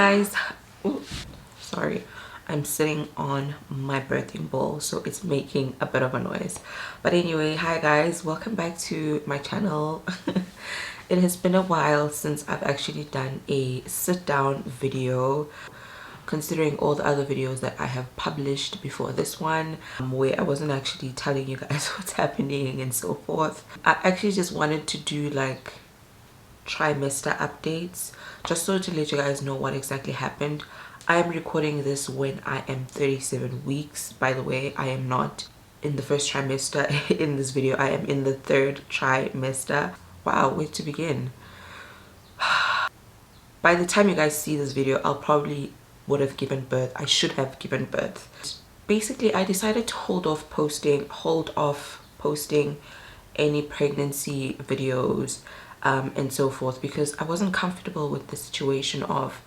guys. Ooh, sorry, I'm sitting on my birthing bowl, so it's making a bit of a noise. But anyway, hi guys, welcome back to my channel. It has been a while since I've actually done a sit down video, considering all the other videos that I have published before this one, where I wasn't actually telling you guys what's happening and so forth. I actually just wanted to do like trimester updates, just so to let you guys know what exactly happened. I am recording this when I am 37 weeks. By the way, I am not in the first trimester in this video. I am in the third trimester. Wow, where to begin? By the time you guys see this video, I'll probably would have given birth. I should have given birth. Basically, I decided to hold off posting any pregnancy videos and so forth, because I wasn't comfortable with the situation of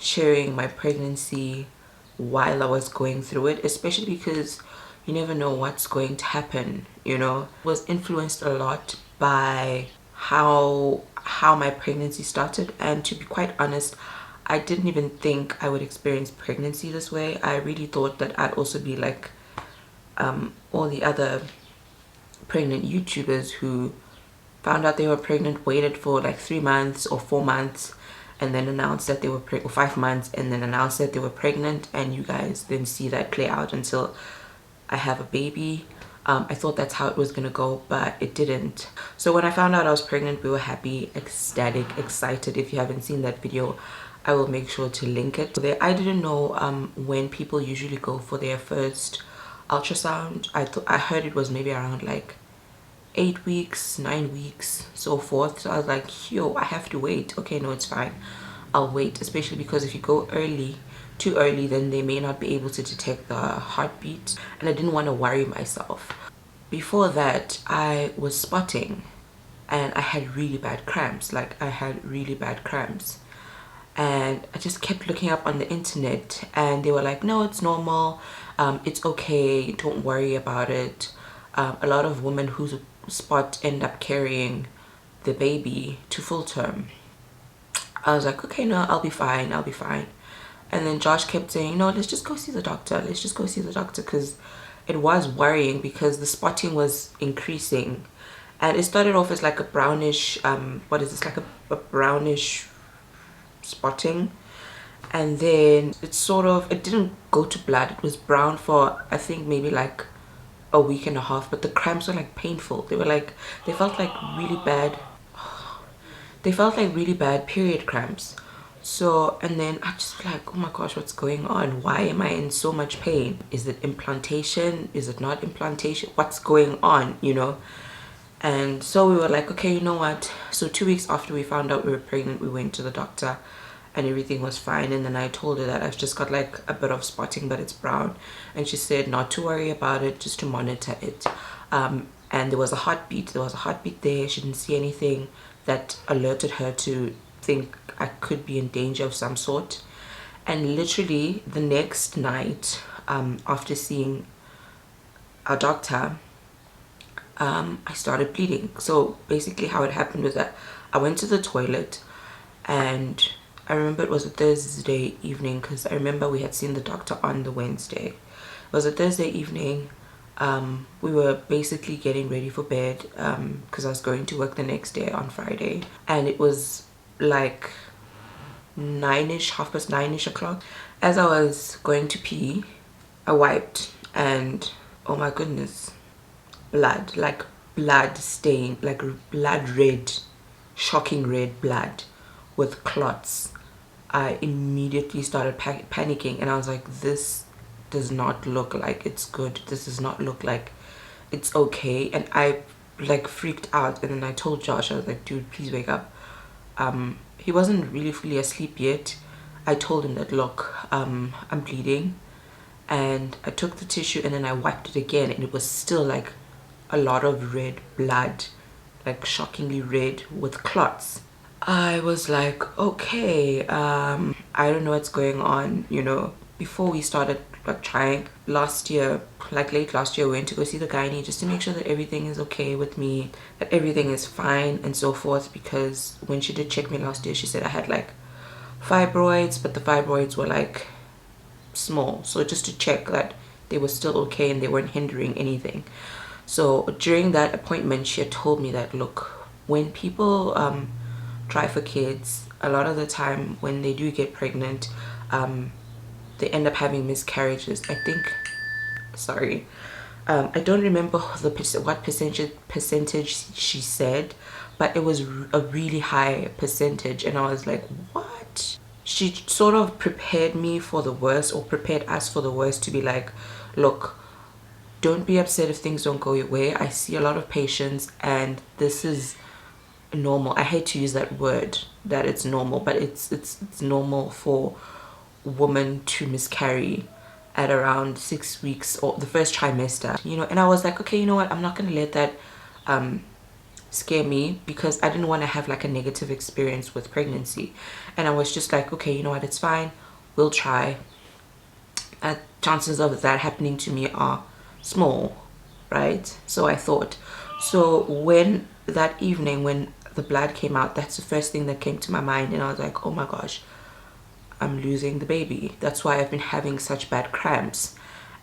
sharing my pregnancy while I was going through it, especially because you never know what's going to happen, you know. I was influenced a lot by how my pregnancy started, and to be quite honest, I didn't even think I would experience pregnancy this way. I really thought that I'd also be like all the other pregnant YouTubers who found out they were pregnant, waited for like 3 months or 4 months, and then announced that they were pregnant, or 5 months, and then announced that they were pregnant, and you guys then see that play out until I have a baby. I thought that's how it was gonna go, but it didn't. So when I found out I was pregnant, we were happy, ecstatic, excited. If you haven't seen that video, I will make sure to link it there. I didn't know when people usually go for their first ultrasound. I heard it was maybe around like 8 weeks, 9 weeks, so forth. So I was like, yo, I have to wait. Okay, no, it's fine, I'll wait, especially because if you go too early, then they may not be able to detect the heartbeat, and I didn't want to worry myself. Before that, I was spotting, and I had really bad cramps. And I just kept looking up on the internet, and they were like, no, it's normal, it's okay, don't worry about it. A lot of women who spot end up carrying the baby to full term. I was like, okay, no, I'll be fine. And then Josh kept saying, no, let's just go see the doctor, because it was worrying, because the spotting was increasing, and it started off as like a brownish like a brownish spotting, and then it didn't go to blood. It was brown for I think maybe like a week and a half, but the cramps were like painful. They felt like really bad period cramps. So, and then I just feel like, oh my gosh, what's going on? Why am I in so much pain? Is it implantation? Is it not implantation? What's going on, you know? And so we were like, okay, you know what? So 2 weeks after we found out we were pregnant, we went to the doctor and everything was fine. And then I told her that I've just got like a bit of spotting, but it's brown. And she said not to worry about it, just to monitor it. And there was a heartbeat. There. She didn't see anything that alerted her to think I could be in danger of some sort. And literally the next night, after seeing our doctor, I started bleeding. So basically how it happened was that I went to the toilet, and I remember it was a Thursday evening, because I remember we had seen the doctor on the Wednesday. It was a Thursday evening. We were basically getting ready for bed, because I was going to work the next day on Friday, and it was like 9ish, 9:30 o'clock. As I was going to pee, I wiped, and oh my goodness, blood, like blood stain, like blood red, shocking red blood with clots. I immediately started panicking, and I was like, this does not look like it's good. This does not look like it's okay. And I like freaked out, and then I told Josh, I was like, dude, please wake up. He wasn't really fully asleep yet. I told him that, look, I'm bleeding, and I took the tissue and then I wiped it again, and it was still like a lot of red blood, like shockingly red with clots. I was like, okay, I don't know what's going on, you know. Before we started like trying last year, like late last year, we went to go see the gynae just to make sure that everything is okay with me, that everything is fine and so forth, because when she did check me last year, she said I had like fibroids, but the fibroids were like small, so just to check that they were still okay and they weren't hindering anything. So during that appointment, she had told me that, look, when people try for kids, a lot of the time when they do get pregnant, they end up having miscarriages. I think, sorry, I don't remember what percentage she said, but it was a really high percentage, and I was like, what? She sort of prepared me for the worst, or prepared us for the worst, to be like, look, don't be upset if things don't go your way. I see a lot of patients and this is normal. I hate to use that word, that it's normal, but it's normal for women to miscarry at around 6 weeks or the first trimester, you know. And I was like, okay, you know what, I'm not gonna let that scare me, because I didn't want to have like a negative experience with pregnancy. And I was just like, okay, you know what, it's fine, we'll try. Chances of that happening to me are small, right? So I thought. So when that evening, when the blood came out, that's the first thing that came to my mind, and I was like, oh my gosh, I'm losing the baby. That's why I've been having such bad cramps.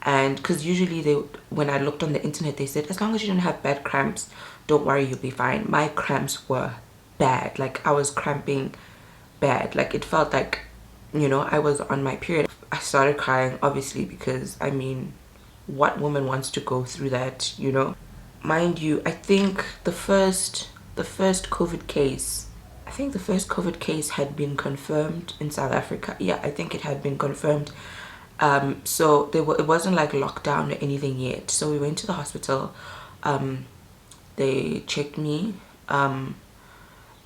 And because usually when I looked on the internet, they said, as long as you don't have bad cramps, don't worry, you'll be fine. My cramps were bad. Like, I was cramping bad. Like, it felt like, you know, I was on my period. I started crying, obviously, because I mean, what woman wants to go through that, you know? Mind you, I think the first COVID case, had been confirmed in South Africa. Yeah, I think it had been confirmed. So it wasn't like lockdown or anything yet. So we went to the hospital. They checked me. Then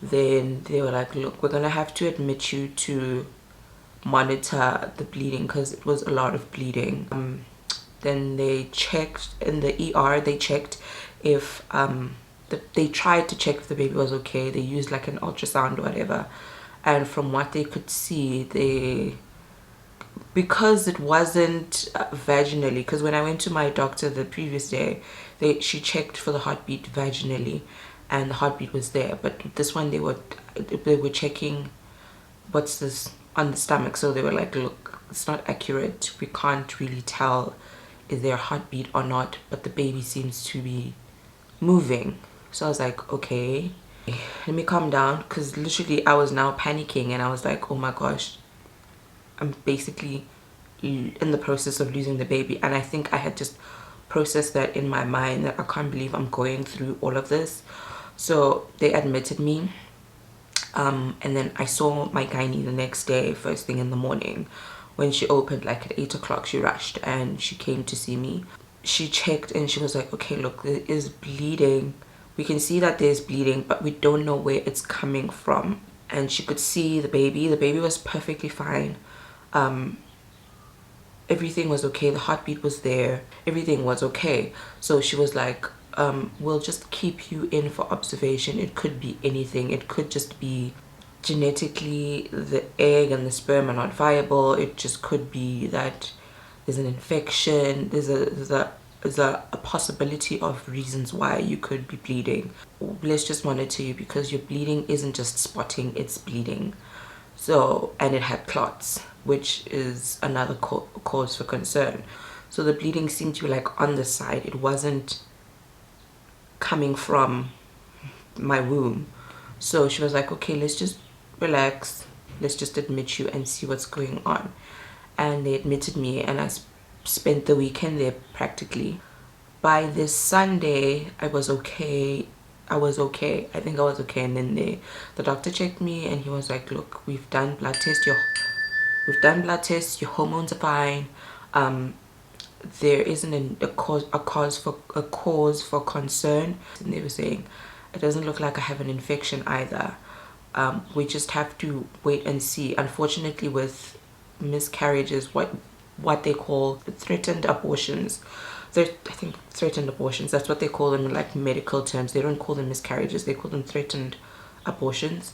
they were like, look, we're gonna have to admit you to monitor the bleeding, because it was a lot of bleeding. Then they checked in the ER. They checked if they tried to check if the baby was okay. They used like an ultrasound or whatever, and from what they could see, because it wasn't vaginally, because when I went to my doctor the previous day, she checked for the heartbeat vaginally, and the heartbeat was there. But this one, they were checking what's this on the stomach. So they were like, look, it's not accurate, we can't really tell is there a heartbeat or not, but the baby seems to be moving. So I was like, okay, let me calm down, because literally I was now panicking, and I was like, oh my gosh, I'm basically in the process of losing the baby. And I think I had just processed that in my mind, that I can't believe I'm going through all of this. So they admitted me, and then I saw my gynae the next day, first thing in the morning. When she opened, like at 8 o'clock, she rushed and she came to see me. She checked and she was like, okay, look, there is bleeding. We can see that there's bleeding, but we don't know where it's coming from. And she could see the baby. The baby was perfectly fine. Everything was okay. The heartbeat was there. Everything was okay. So she was like, we'll just keep you in for observation. It could be anything. It could just be genetically the egg and the sperm are not viable. It just could be that there's an infection. There's a possibility of reasons why you could be bleeding. Let's just monitor you, because your bleeding isn't just spotting, it's bleeding. So, and it had clots, which is another cause for concern. So the bleeding seemed to be like on the side. It wasn't coming from my womb. So she was like, okay, let's just relax, let's just admit you and see what's going on. And they admitted me, and I spent the weekend there practically. By this Sunday, I was okay. I think I was okay. And then the doctor checked me, and he was like, look, we've done blood tests, your hormones are fine. There isn't a cause for concern. And they were saying, it doesn't look like I have an infection either. We just have to wait and see. Unfortunately, with miscarriages, what they call threatened abortions, I think threatened abortions, that's what they call them in like medical terms. They don't call them miscarriages, they call them threatened abortions.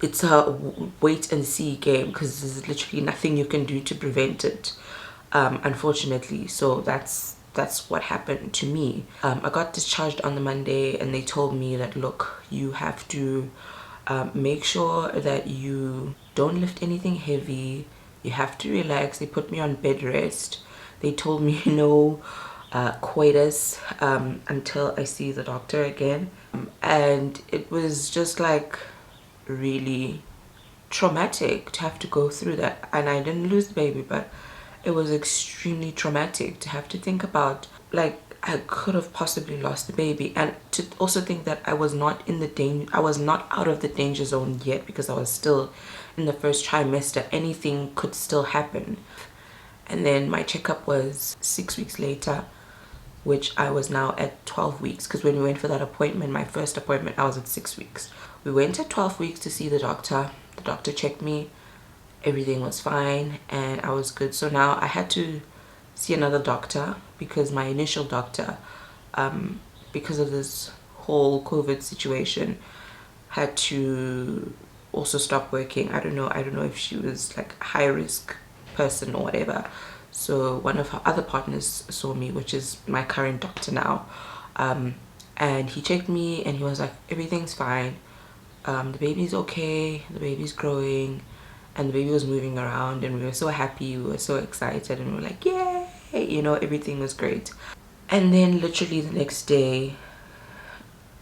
It's a wait and see game, because there's literally nothing you can do to prevent it, unfortunately. So that's what happened to me. I got discharged on the Monday, and they told me that, look, you have to Make sure that you don't lift anything heavy. You have to relax. They put me on bed rest. They told me no coitus until I see the doctor again. And it was just like really traumatic to have to go through that. And I didn't lose the baby, but it was extremely traumatic to have to think about, like, I could have possibly lost the baby, and to also think that I was not in the I was not out of the danger zone yet, because I was still in the first trimester. Anything could still happen. And then my checkup was 6 weeks later, which I was now at 12 weeks, because when we went for that appointment, my first appointment, I was at 6 weeks. We went at 12 weeks to see the doctor. The doctor checked me, everything was fine, and I was good. So now I had to see another doctor, because my initial doctor, because of this whole COVID situation, had to also stop working. I don't know if she was like a high risk person or whatever. So one of her other partners saw me, which is my current doctor now, and he checked me and he was like, everything's fine, the baby's okay, the baby's growing, and the baby was moving around, and we were so happy, we were so excited, and we were like, yay, you know, everything was great. And then literally the next day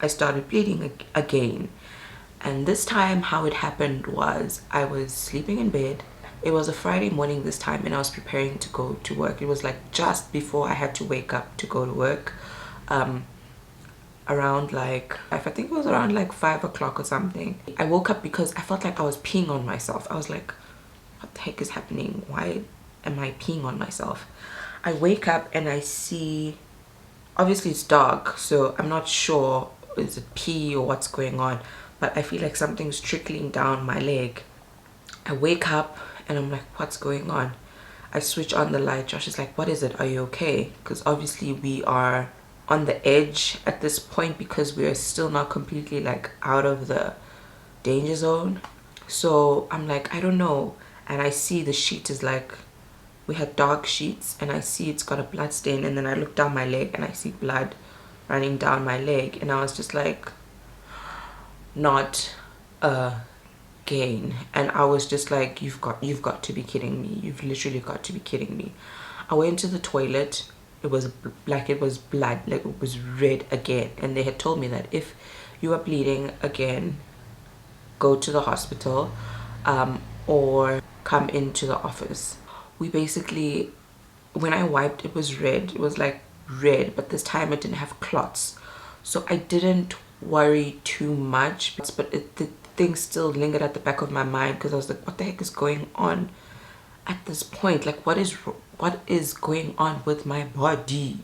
I started bleeding again. And this time how it happened was, I was sleeping in bed. It was a Friday morning this time, and I was preparing to go to work. It was like just before I had to wake up to go to work, around like, I think it was around like 5 o'clock or something. I woke up because I felt like I was peeing on myself. I was like, what the heck is happening? Why am I peeing on myself? I wake up and I see, obviously it's dark, so I'm not sure is it pee or what's going on, but I feel like something's trickling down my leg. I wake up and I'm like, what's going on? I switch on the light. Josh is like, what is it? Are you okay? Because obviously we are on the edge at this point, because we are still not completely like out of the danger zone. So I'm like, I don't know. And I see the sheet is like, we had dark sheets, and I see it's got a blood stain, and then I look down my leg and I see blood running down my leg, and I was just like, not again. And I was just like, you've got to be kidding me. You've literally got to be kidding me. I went to the toilet. It was like, it was blood, like it was red again, and they had told me that if you are bleeding again, go to the hospital, or come into the office. We basically, when I wiped, it was red. It was like red, but this time it didn't have clots, so I didn't worry too much. But the thing still lingered at the back of my mind, because I was like, what the heck is going on at this point? Like, what is going on with my body?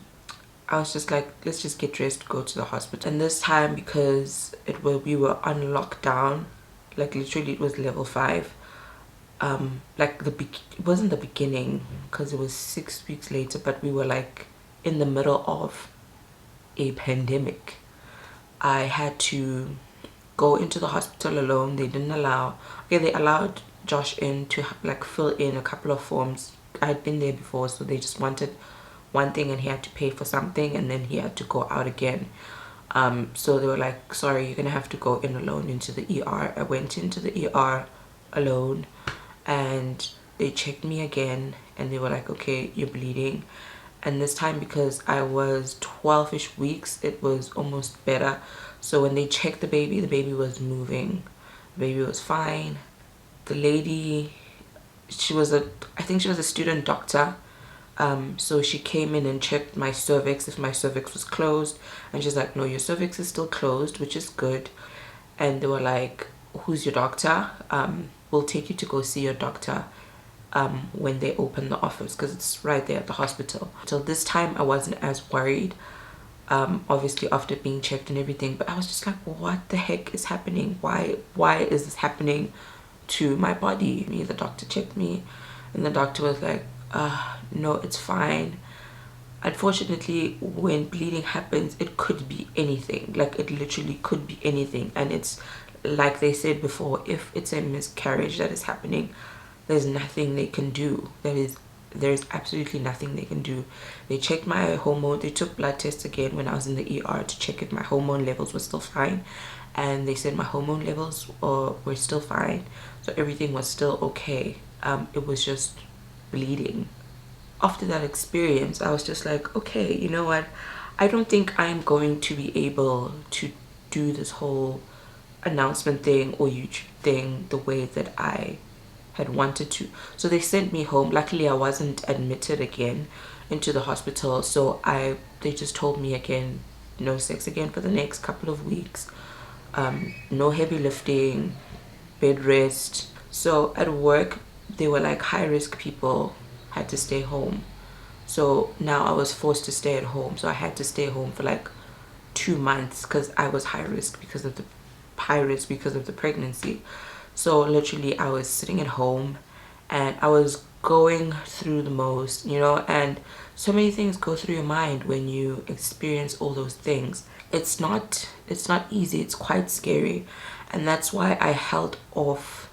I was just like, let's just get dressed, go to the hospital. And this time, because we were on lockdown, like literally it was level 5. Like it wasn't the beginning, because it was 6 weeks later, but we were like in the middle of a pandemic. I had to go into the hospital alone. They didn't allow, okay, they allowed Josh in to like fill in a couple of forms. I had been there before, so they just wanted one thing, and he had to pay for something, and then he had to go out again. So they were like, sorry, you're gonna have to go in alone into the ER. I went into the ER alone, and they checked me again, and they were like, okay, you're bleeding. And this time, because I was 12-ish weeks, it was almost better. So when they checked the baby was moving, the baby was fine. The lady, I think she was a student doctor, so she came in and checked my cervix, if my cervix was closed, and she's like, no, your cervix is still closed, which is good. And they were like, who's your doctor? We'll take you to go see your doctor when they open the office, because it's right there at the hospital. So this time I wasn't as worried, obviously after being checked and everything, but I was just like, what the heck is happening? Why is this happening to my body? The doctor checked me, and the doctor was like, no, it's fine. Unfortunately, when bleeding happens, it could be anything. Like, it literally could be anything. And it's like they said before, if it's a miscarriage that is happening, there's nothing they can do. There's absolutely nothing they can do. They checked my hormone. They took blood tests again when I was in the ER to check if my hormone levels were still fine, and they said my hormone levels were still fine, so everything was still okay. It was just bleeding. After that experience, I was just like, okay, you know what, I don't think I'm going to be able to do this whole announcement thing or YouTube thing the way that I had wanted to. So they sent me home. Luckily I wasn't admitted again into the hospital, so they just told me again, no sex again for the next couple of weeks, no heavy lifting, bed rest. So at work they were like, high risk people had to stay home. So now I was forced to stay at home, so I had to stay home for like 2 months because I was high risk because of the pregnancy. So literally I was sitting at home and I was going through the most, you know, and so many things go through your mind when you experience all those things. It's not easy, it's quite scary, and that's why I held off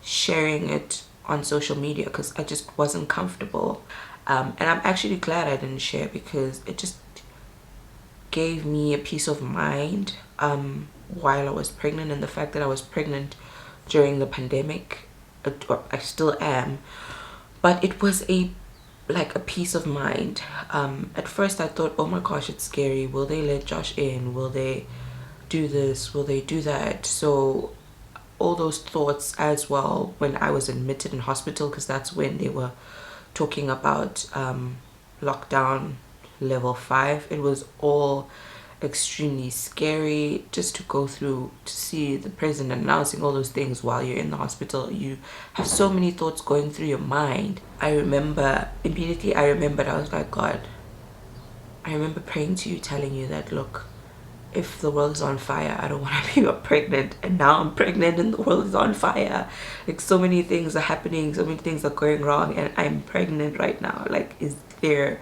sharing it on social media, because I just wasn't comfortable. And I'm actually glad I didn't share, because it just gave me a peace of mind while I was pregnant. And the fact that I was pregnant during the pandemic, I still am, but it was like a peace of mind. At first I thought, oh my gosh, it's scary, will they let Josh in, will they do this, will they do that? So all those thoughts as well when I was admitted in hospital, because that's when they were talking about lockdown level 5. It was all extremely scary just to go through, to see the president announcing all those things while you're in the hospital. You have so many thoughts going through your mind. I remember immediately, I was like, God, I remember praying to you, telling you that, look, if the world is on fire, I don't want to be pregnant, and now I'm pregnant and the world is on fire. Like, so many things are happening, so many things are going wrong, and I'm pregnant right now. Like, is there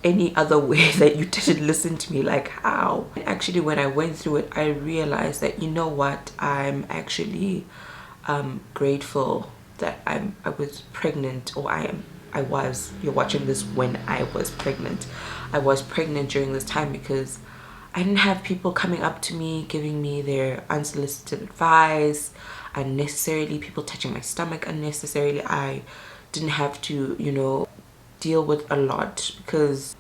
any other way that you didn't listen to me? Like, how? Actually, when I went through it, I realized that, you know what, I'm actually grateful that I was pregnant, or you're watching this when I was pregnant. I was pregnant during this time, because I didn't have people coming up to me giving me their unsolicited advice unnecessarily, people touching my stomach unnecessarily. I didn't have to, you know, deal with a lot, because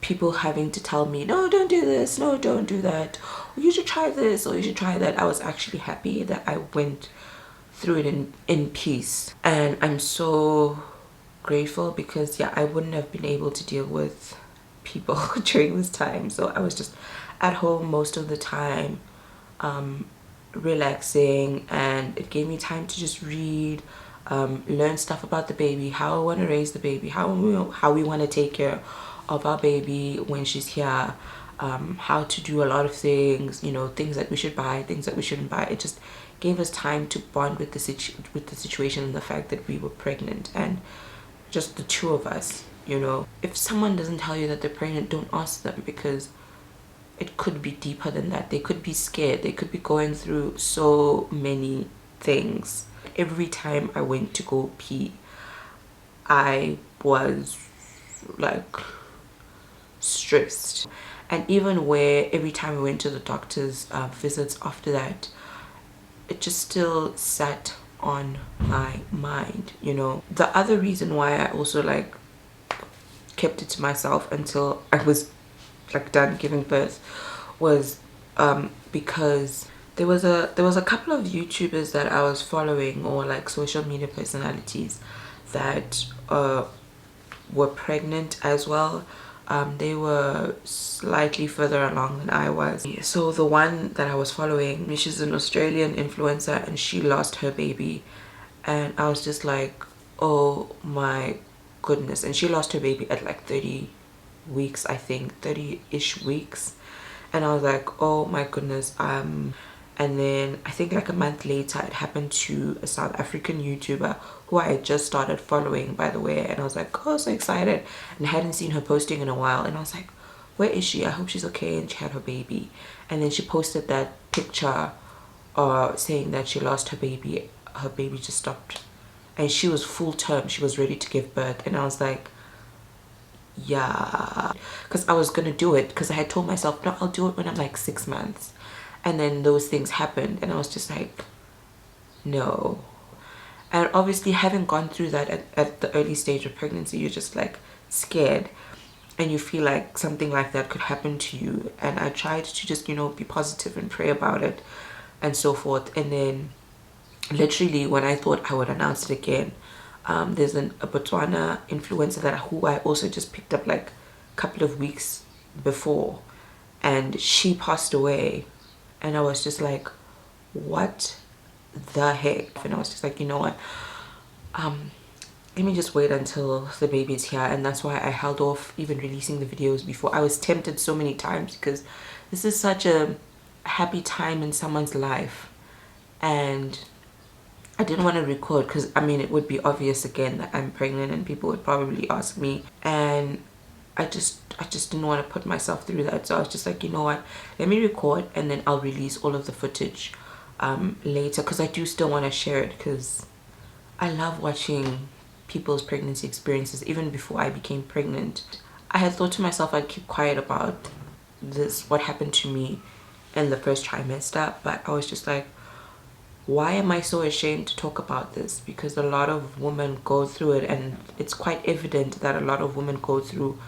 people having to tell me, no, don't do this, no, don't do that, or you should try this, or you should try that. I was actually happy that I went through it in peace, and I'm so grateful, because yeah, I wouldn't have been able to deal with people during this time. So I was just at home most of the time, relaxing, and it gave me time to just read, learn stuff about the baby, how I want to raise the baby, how we want to take care of our baby when she's here, how to do a lot of things, you know, things that we should buy, things that we shouldn't buy. It just gave us time to bond with the situation, and the fact that we were pregnant, and just the two of us. You know, if someone doesn't tell you that they're pregnant, don't ask them, because it could be deeper than that. They could be scared, they could be going through so many things. Every time I went to go pee, I was like stressed. And even where every time I went to the doctor's visits after that, it just still sat on my mind, you know. The other reason why I also like kept it to myself until I was like done giving birth was because there was a couple of YouTubers that I was following, or like social media personalities, that were pregnant as well. They were slightly further along than I was. So the one that I was following, she's an Australian influencer, and she lost her baby, and I was just like, oh my goodness. And she lost her baby at like 30 weeks, I think, 30-ish weeks, and I was like, oh my goodness. And then I think like a month later, it happened to a South African YouTuber who I had just started following, by the way, and I was like, oh, so excited, and I hadn't seen her posting in a while, and I was like, where is she? I hope she's okay. And she had her baby, and then she posted that picture saying that she lost her baby just stopped, and she was full term, she was ready to give birth. And I was like, yeah, because I was gonna do it, because I had told myself, no, I'll do it when I'm like 6 months. And then those things happened and I was just like, no. And obviously having gone through that at the early stage of pregnancy, you're just like scared and you feel like something like that could happen to you. And I tried to just, you know, be positive and pray about it and so forth. And then literally when I thought I would announce it again, there's a Botswana influencer who I also just picked up like a couple of weeks before, and she passed away. And I was just like, what the heck? And I was just like, you know what, let me just wait until the baby's here. And that's why I held off even releasing the videos before. I was tempted so many times because this is such a happy time in someone's life, and I didn't want to record because I mean it would be obvious again that I'm pregnant and people would probably ask me, and I just didn't want to put myself through that. So I was just like, you know what, let me record and then I'll release all of the footage later, because I do still want to share it because I love watching people's pregnancy experiences. Even before I became pregnant, I had thought to myself I'd keep quiet about this, what happened to me in the first trimester, but I was just like, why am I so ashamed to talk about this? Because a lot of women go through it, and it's quite evident that a lot of women go through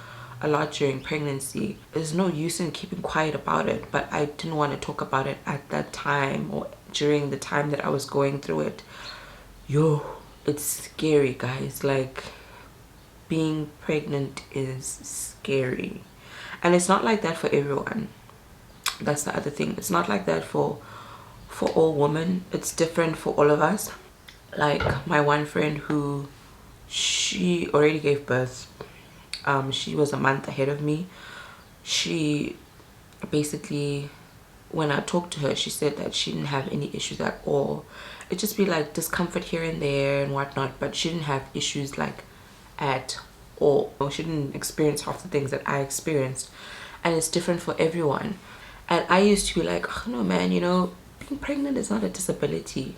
a lot during pregnancy. There's no use in keeping quiet about it, but I didn't want to talk about it at that time or during the time that I was going through it. Yo, it's scary, guys. Like, being pregnant is scary, and it's not like that for everyone. That's the other thing. It's not like that for all women. It's different for all of us. Like my one friend who, she already gave birth. She was a month ahead of me. She basically, when I talked to her, she said that she didn't have any issues at all. It'd just be like discomfort here and there and whatnot, but she didn't have issues like at all. She didn't experience half the things that I experienced, and it's different for everyone. And I used to be like, oh no man, you know, being pregnant is not a disability.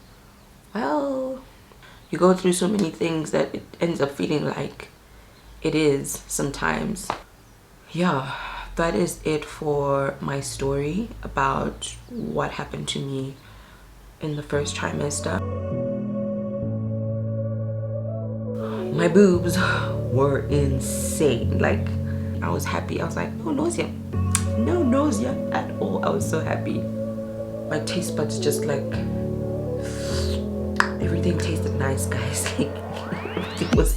Well, you go through so many things that it ends up feeling like it is sometimes. Yeah, that is it for my story about what happened to me in the first trimester. My boobs were insane. Like, I was happy. I was like, no nausea, no nausea at all. I was so happy. My taste buds just like, everything tasted nice, guys. Like, everything was